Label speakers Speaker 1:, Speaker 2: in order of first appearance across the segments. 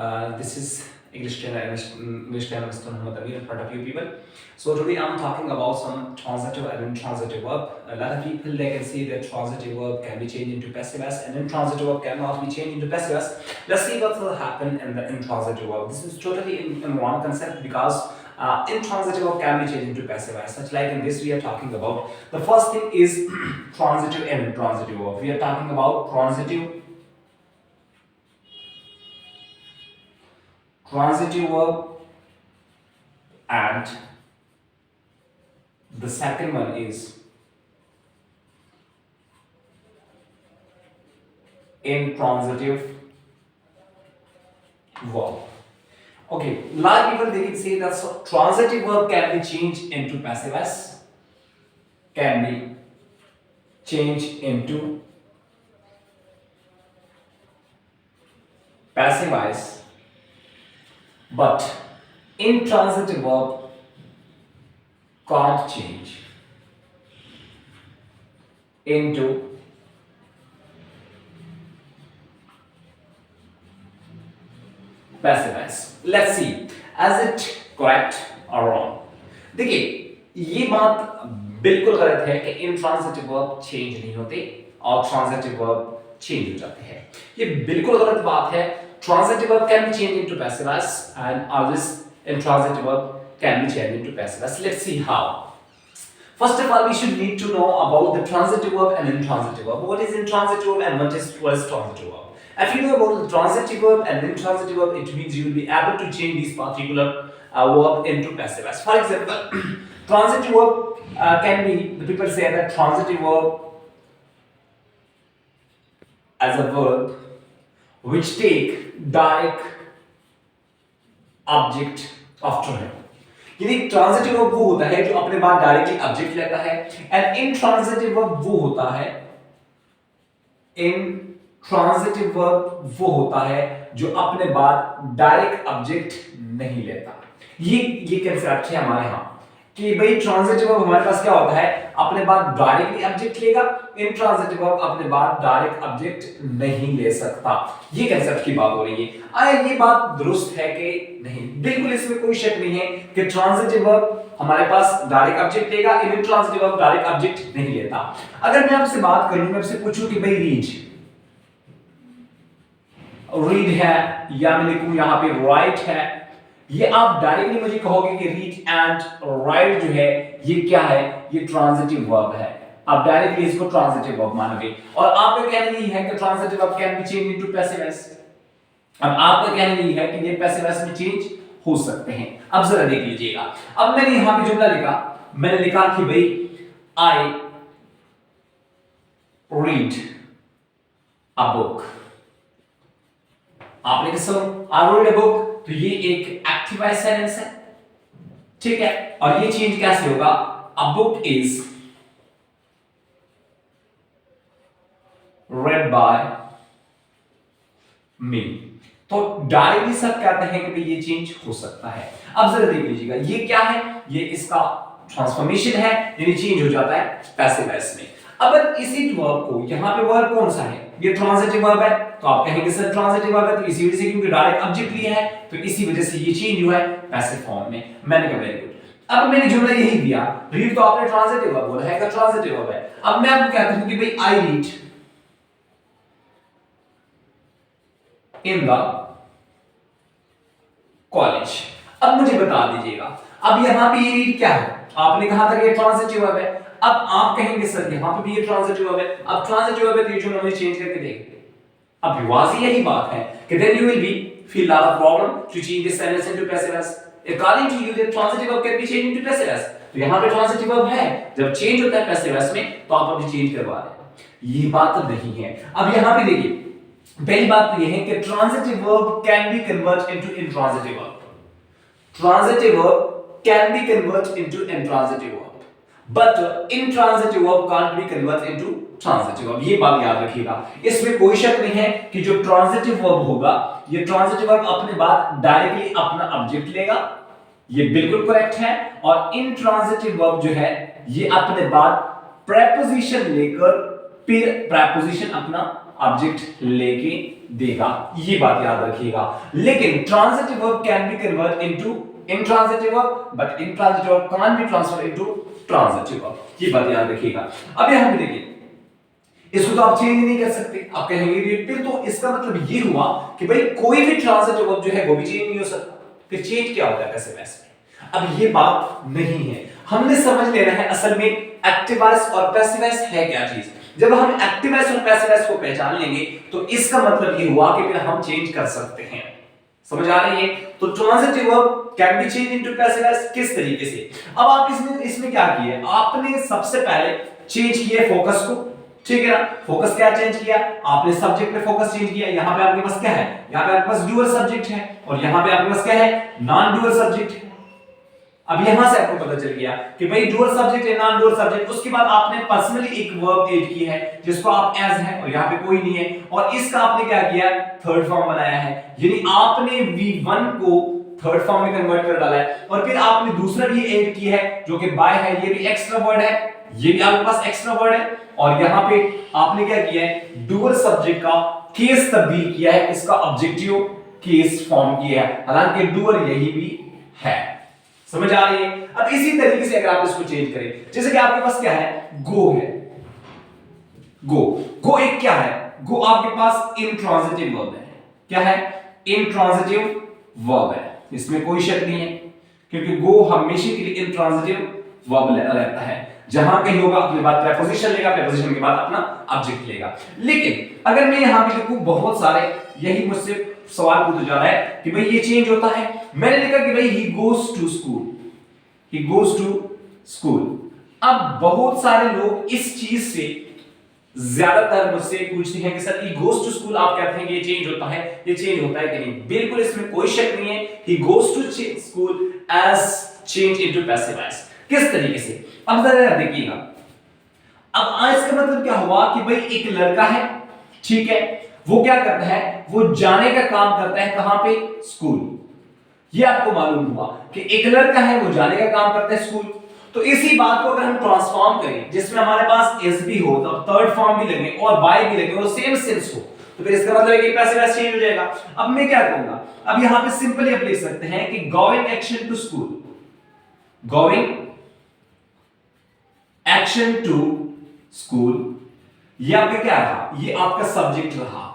Speaker 1: This is English channel Mr. Muhammad Amir in front of you people. So today I'm talking about some transitive and intransitive verb. A lot of people they can see that transitive verb can be changed into passive s and intransitive verb cannot be changed into passive s. Let's see what will happen in the intransitive verb. This is totally in one concept because intransitive verb can be changed into passive s. Such like in this we are talking about. The first thing is transitive and intransitive verb. We are talking about transitive verb, and the second one is intransitive verb. Okay, a lot of people they can say that transitive verb can be changed into passive s, can be changed into passive s, but intransitive verb can't change into passive s. Let's see, is it correct or wrong? देखिए ये बात बिल्कुल गलत है कि intransitive verb change नहीं होते और transitive verb चेंज हो जाते हैं. ये बिल्कुल गलत बात है. Transitive verb can be changed into passive s and always intransitive verb can be changed into passive s. Let's see how. First of all, we should need to know about the transitive verb and intransitive verb. What is intransitive verb and what is transitive verb? If you know about the transitive verb and intransitive verb, it means you will be able to change this particular verb into passive s. For example, transitive verb can be, the people say that transitive verb as a verb which take direct object after him. यानी transitive verb वो होता है जो अपने बाद directly object लेता है, and intransitive verb वो होता है जो अपने बाद डायरेक्ट ऑब्जेक्ट नहीं लेता. ये कंसेप्ट है हमारे यहाँ कि भाई ट्रांजिटिव वर्ब हमारे पास क्या होता है, अपने बाद डायरेक्टली ऑब्जेक्ट लेगा. इंट्रांजिटिव वर्ब अपने बाद डायरेक्ट ऑब्जेक्ट नहीं ले सकता. ये कंसेप्ट की बात हो रही है. आया ये बात दुरुस्त है कि नहीं? बिल्कुल इसमें कोई शक नहीं है कि ट्रांजिटिव वर्ब हमारे पास डायरेक्ट ऑब्जेक्ट लेगा, इंट्रांजिटिव वर्ब डायरेक्ट ऑब्जेक्ट नहीं लेता. अगर मैं आपसे बात करूं, मैं आपसे पूछूं कि भाई रीड है या मैं लिखूं यहां पे राइट है, ये आप डायरेक्टली मुझे कहोगे कि रीड एंड राइट जो है ये क्या है, ये ट्रांजिटिव वर्ब है. आप डायरेक्टली इसको ट्रांजिटिव वर्ब मानोगे. और आपका कहना यही है कि transitive verb can be change into passive voice. अब आपका कहना यही है कि ये पैसिव वॉइस में चेंज हो सकते हैं. अब जरा देख लीजिएगा. अब मैंने यहां पे जुमला लिखा, मैंने लिखा कि भाई आई रीड अ बुक. आपने किसको आई रीड अ बुक, तो ये एक एक्टिव वॉइस सेंटेंस है, ठीक है. और ये चेंज कैसे होगा, a book is read by me. तो डायरेक्टली सब कहते हैं कि ये चेंज हो सकता है. अब जरा देख लीजिएगा, ये क्या है, ये इसका ट्रांसफॉर्मेशन है, यानी चेंज हो जाता है पैसिव वॉइस में. अब इसी वर्ब को, यहां पे वर्ब कौन सा है, ये ट्रांजिटिव वर्ब है, तो आप कहेंगे सर ट्रांजिटिव वर्ब है तो इसी वजह से, क्योंकि डायरेक्ट ऑब्जेक्ट लिया है तो इसी वजह से ये चेंज हुआ है पैसिव फॉर्म में. मैंने कहा वेरी गुड. अब मैंने जुमला यही दिया, रीड तो आपने ट्रांजिटिव वर्ब बोला है, का ट्रांजिटिव वर्ब है. अब मैं आपको कहता हूं कि भाई I read in the college. अब मुझे बता दीजिएगा, अब यहां पे ये रीड क्या है, आपने कहा था कि ये ट्रांजिटिव वर्ब है. अब आप कहेंगे सर यहां पे भी ये ट्रांजिटिव वर्ब है. अब ट्रांजिटिव वर्ब है तो ये जो हमने चेंज करके देख, अब वाज़ी यही बात है कि then you will be feel lot of problem to change this sentence into passive voice. According to you that transitive verb can be change into passive voice. तो यहां पे ट्रांजिटिव वर्ब है, जब चेंज होता है पैसिव वॉइस में तो आप अभी चेंज करवा दें. ये बात नहीं है. अब यहां पे देखिए, पहली बात तो यह है कि transitive verb can B convert into intransitive verb. Transitive verb can B convert into intransitive verb, but intransitive verb can't be converted into transitive verb. ये बात याद रखिएगा. इसमें कोई शक नहीं है कि जो ट्रांजिटिव वर्ब होगा, ये ट्रांजिटिव वर्ब अपने बाद डायरेक्टली अपना ऑब्जेक्ट लेगा, ये बिल्कुल करेक्ट है. और इंट्रांजिटिव वर्ब जो है ये अपने बाद प्रेपोजिशन लेकर फिर प्रेपोजिशन अपना ऑब्जेक्ट लेके देगा, ये बात याद रखिएगा। लेकिन transitive verb can B convert into intransitive verb, but intransitive verb can't be transferred into transitive verb, ये बात याद रखिएगा। अब यहां पे देखिए, इसको तो आप चेंज नहीं कर सकते, आप कहेंगे फिर तो इसका मतलब ये हुआ कि भाई कोई भी ट्रांजिटिव वर्ब जो है वो भी चेंज नहीं हो सकता। फिर चेंज क्या होता है पैसिव वॉइस में? अब ये बात नहीं है, हमने समझ लेना है असल में एक्टिव वॉइस और पैसिव वॉइस है क्या चीज। जब हम एक्टिव वॉइस और पैसिव वॉइस को पहचान लेंगे तो इसका मतलब ये हुआ कि फिर हम चेंज कर सकते हैं। समझ आ रही है? तो transitive verb can be change into passive voice किस तरीके से? अब आप इसमें क्या किए, आपने सबसे पहले चेंज किया फोकस को, ठीक है ना। फोकस क्या चेंज किया, आपने सब्जेक्ट पे फोकस चेंज किया। यहां पे आपके पास क्या है, यहां पे आपके पास डुअल सब्जेक्ट है और यहां पे आपके पास क्या है, नॉन डुअल सब्जेक्ट है। अब यहां से आपको पता चल गया कि भाई डुअल सब्जेक्ट है, नॉन डुअल सब्जेक्ट। उसके बाद आपने पर्सनली एक वर्ब ऐड की है जिसको आप एज है और यहां पे कोई नहीं है, और इसका आपने क्या किया, थर्ड फॉर्म बनाया है, यानी आपने V1 को थर्ड फॉर्म में कन्वर्ट कर डाला है। और फिर आपने दूसरा भी ऐड किया है जो कि बाय है, ये भी एक्स्ट्रा वर्ड है, ये भी आपके पास एक्स्ट्रा वर्ड है। और यहां पे आपने क्या किया है, डुअल सब्जेक्ट का केस तब्दील किया है, इसका ऑब्जेक्टिव केस फॉर्म किया है, हालांकि डुअल यही भी है। समझ आ रही है? अब इसी तरीके से अगर आप इसको चेंज करें, जैसे कि आपके पास क्या है, गो है, गो एक क्या है, गो आपके पास इंट्रांजिटिव वर्ब है। क्या है, इंट्रांजिटिव वर्ब है, इसमें कोई शक नहीं है, क्योंकि गो हमेशा के लिए इंट्रांजिटिव वर्ब रहता है। जहां कहीं होगा अपने बाद प्रेपोजिशन लेगा, प्रेपोजिशन के बाद अपना ऑब्जेक्ट लेगा। लेकिन अगर मैं यहां पे लिखूं, बहुत सारे यही मुझसे सवाल पूछा जा रहा है कि भाई ये चेंज होता है। मैंने लिखा कि भाई he goes to school, he goes to school. अब बहुत सारे लोग इस चीज से ज्यादातर मुझसे पूछते हैं कि sir he goes to school आप कहते हैं कि ये चेंज होता है, ये चेंज होता है कि नहीं? बिल्कुल इसमें कोई शक नहीं है, he goes to school as change into passive voice. किस तरीके से, अब जरा देखिएगा। अब आज का मतलब क्या हुआ कि भाई एक लड़का है, ठीक है, वो क्या करता है, वो जाने का काम करता है, कहां पे, स्कूल। ये आपको मालूम हुआ कि एक लड़का है वो जाने का काम करता है स्कूल। तो इसी बात को अगर हम ट्रांसफॉर्म करें जिसमें हमारे पास एस भी हो, तो थर्ड फॉर्म भी लगे और बाय भी लगे और सेम सेंस हो, तो फिर इसका मतलब है कि पैसिव वॉइस चेंज हो जाएगा। अब मैं क्या करूंगा, अब यहां पे सिंपली आप लिख सकते हैं कि going action to school, going action to school, ये आपका क्या रहा, ये आपका सब्जेक्ट रहा।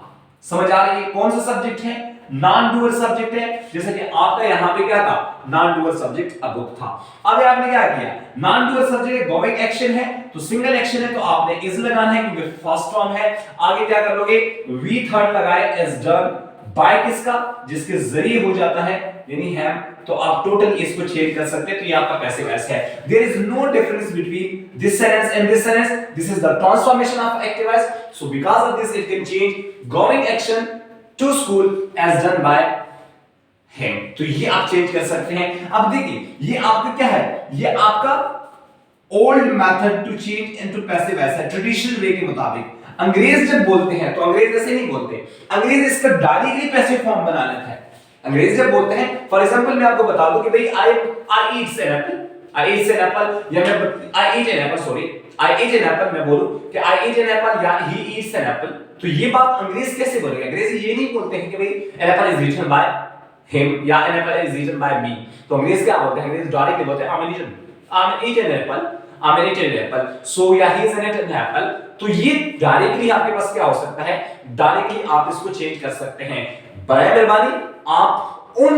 Speaker 1: समझ आ रही है? कौन सा सब्जेक्ट है, नॉन डुअल सब्जेक्ट है। जैसे कि आपका यहां पे क्या था, non dual subject a book था। अब आपने क्या किया, non dual subject going action है तो सिंगल एक्शन है तो आपने इज लगाना है क्योंकि फर्स्ट फॉर्म है। आगे क्या कर लोगे, वी थर्ड लगाए एज डन बाय किसका, जिसके जरिए हो जाता है यानी हैम, तो आप टोटल इसको चेंज कर सकते हैं। तो ये आपका पैसिव वॉइस है। There is no difference between this sentence and this sentence, this is the transformation of active voice. So because of this it can change going action to school as done by him, तो ये आप change कर सकते हैं। अब देखिए ये आपका क्या है, ये आपका old method to change into passive voice है, ट्रेडिशनल वे के मुताबिक। अंग्रेज जब बोलते हैं तो अंग्रेज ऐसे नहीं बोलते, अंग्रेज इसका डायरेक्टली पैसिव फॉर्म बना लेता है। अंग्रेज जब बोलते हैं, फॉर एग्जांपल मैं आपको बता दूं कि भाई I eats an apple, I eats an apple, या मैं I eat an apple, sorry I eat an apple, मैं बोलूं कि आई ईट एन एप्पल या ही ईट्स एन एप्पल, तो ये बात अंग्रेज कैसे बोलेंगे? अंग्रेज ये नहीं बोलते हैं कि भाई an apple is eaten by him या an apple is eaten by me. तो अंग्रेज क्या बोलते हैं, अंग्रेज डायरेक्टली बोलते हैं I am eat an apple, I am eat an apple, so या ही इज एन एप्पल। तो ये डायरेक्टली आपके पास क्या हो सकता है, डायरेक्टली आप इसको चेंज कर सकते हैं। बराए मेहरबानी आप उन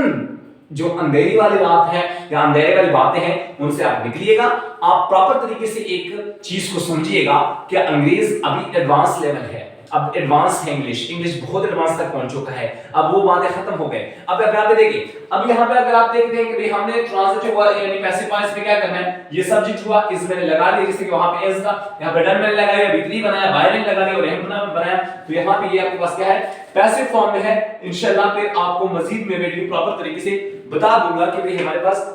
Speaker 1: जो अंधेरी वाली बात है या अंधेरे वाली बातें हैं उनसे आप निकलिएगा। आप प्रॉपर तरीके से एक चीज को समझिएगा कि अंग्रेज अभी एडवांस लेवल है, अब एडवांस है इंग्लिश, इंग्लिश बहुत एडवांस तक पहुंच चुका है, अब वो बातें खत्म हो गए। अब अगर आप देखिए, अब यहाँ पे अगर आप देखते हैं कि भाई हमने ट्रांजिटिव हुआ यानी पैसिव वॉइस में क्या करना है, ये सब्जेक्ट हुआ, इस मैंने लगा लिया, जैसे कि वहां पे एज था, यहाँ पे डन मैंने लगाया, बिक्री बनाया, बाय मैंने लगा लिया और एम बनाया, तो यहाँ पे ये आपके पास क्या है, पैसिव फॉर्म में है। इंशाल्लाह फिर आपको मजीद में वीडियो प्रॉपर तरीके से बता दूंगा कि भाई हमारे पास,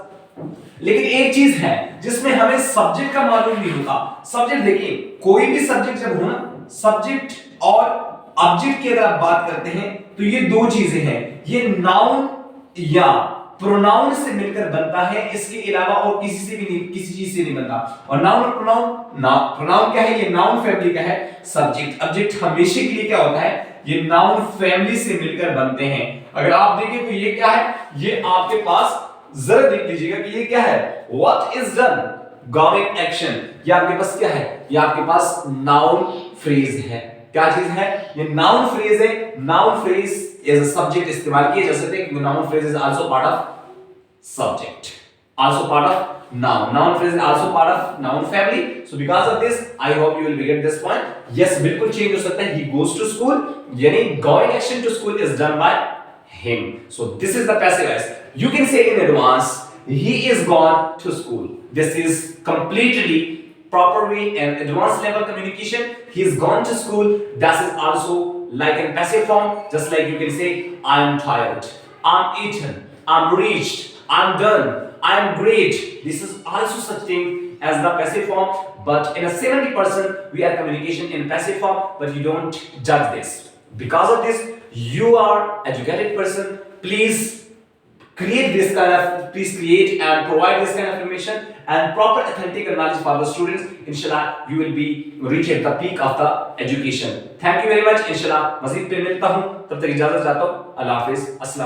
Speaker 1: लेकिन एक चीज है जिसमें हमें सब्जेक्ट का मालूम नहीं होता। सब्जेक्ट देखिए, कोई भी सब्जेक्ट जब हो ना, सब्जेक्ट और ऑब्जेक्ट की अगर आप बात करते हैं तो ये दो चीजें हैं, ये नाउन या प्रोनाउन से मिलकर बनता है, इसके अलावा और किसी से भी नहीं, किसी चीज से नहीं बनता। और नाउन और प्रोनाउन क्या है? ये नाउन फैमिली का है। सब्जेक्ट ऑब्जेक्ट हमेशा के लिए क्या होता है? ये नाउन फैमिली से मिलकर बनते हैं। अगर आप देखें तो ये क्या है? ये आपके पास जरा देख लीजिएगा कि ये क्या है? What is done, going action. ये आपके पास क्या है? ये आपके पास नाउन फ्रेज है। क्या चीज है? ये नाउन फ्रेज है। Noun phrase as a subject इस्तेमाल किया जा सकता है। Noun phrase is also part of subject, also part of noun. Noun phrase is also part of noun family. So because of this, I hope you will get this point. Yes, बिल्कुल change हो सकता है। He goes to school, यानी going action to school is done by him. So this is the passive voice. You can say in advance, he is gone to school. This is completely proper way and advanced level communication. He is gone to school. That is also like in passive form. Just like you can say, I am tired, I'm eaten, I'm reached, I'm done, I'm great. This is also such thing as the passive form, but in a 70% we are communication in passive form, but you don't judge this. Because of this, you are educated person. Please create and provide this kind of information and proper authentic knowledge for the students. Inshallah, you will be reach at the peak of the education. Thank you very much. Inshallah, मज़ीद पे मिलता हूँ, तब तक इजाजत चाहता हूँ। अल्लाह हाफिज़, अस्सलाम।